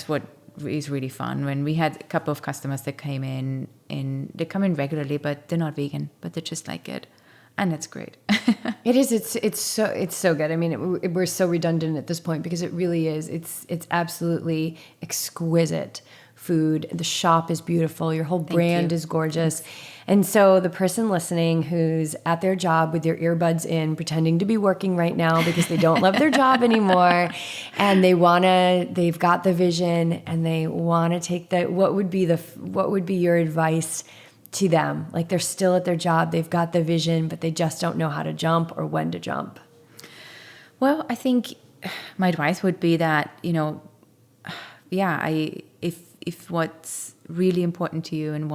what is really fun. When we had a couple of customers that came in, and they come in regularly, but they're not vegan, but they just like it. And that's great. It is. It's so good. I mean, we're so redundant at this point, because it really is. It's absolutely exquisite food. The shop is beautiful. Your whole brand is gorgeous. And so the person listening who's at their job with their earbuds in, pretending to be working right now because they don't love their job anymore, and they've got the vision, and they want to take what would be your advice to them? Like, they're still at their job, they've got the vision, but they just don't know how to jump or when to jump. Well, I think my advice would be that, if what's really important to you, and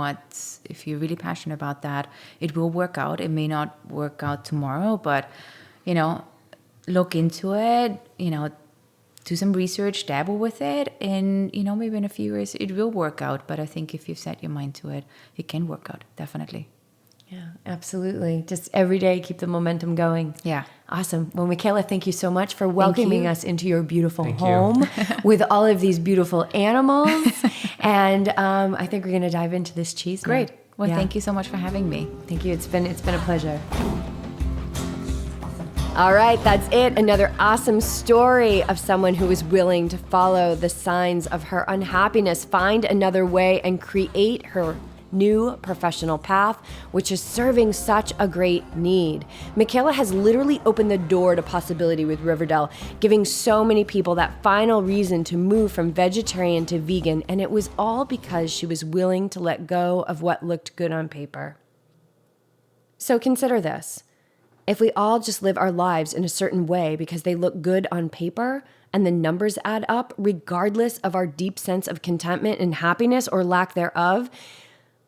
if you're really passionate about that, it will work out. It may not work out tomorrow, but, look into it, do some research, dabble with it, and, maybe in a few years it will work out. But I think if you've set your mind to it, it can work out, definitely. Yeah, absolutely. Just every day, keep the momentum going. Yeah. Awesome. Well, Michaela, thank you so much for welcoming us into your beautiful home you. with all of these beautiful animals. And I think we're going to dive into this cheese. Great. Now. Well, thank you so much for having me. Thank you. It's been a pleasure. All right, that's it. Another awesome story of someone who is willing to follow the signs of her unhappiness, find another way, and create her new professional path, which is serving such a great need. Michaela has literally opened the door to possibility with Riverdel, giving so many people that final reason to move from vegetarian to vegan, and it was all because she was willing to let go of what looked good on paper. So consider this. If we all just live our lives in a certain way because they look good on paper and the numbers add up, regardless of our deep sense of contentment and happiness or lack thereof,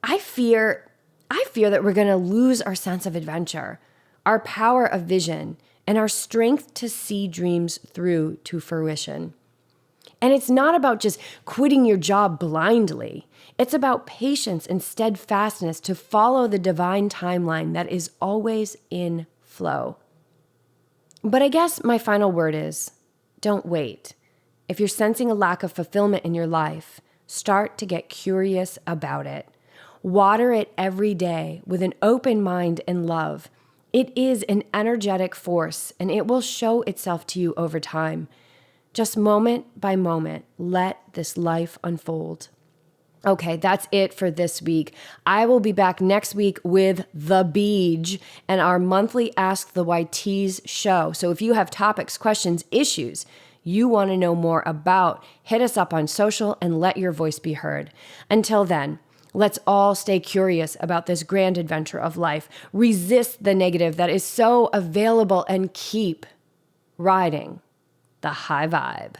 I fear that we're going to lose our sense of adventure, our power of vision, and our strength to see dreams through to fruition. And it's not about just quitting your job blindly. It's about patience and steadfastness to follow the divine timeline that is always in flow. But I guess my final word is, don't wait. If you're sensing a lack of fulfillment in your life, start to get curious about it. Water it every day with an open mind and love. It is an energetic force, and it will show itself to you over time. Just moment by moment, let this life unfold. Okay, that's it for this week. I will be back next week with The Beej and our monthly Ask the YTs show. So if you have topics, questions, issues you want to know more about, hit us up on social and let your voice be heard. Until then, let's all stay curious about this grand adventure of life. Resist the negative that is so available and keep riding the high vibe.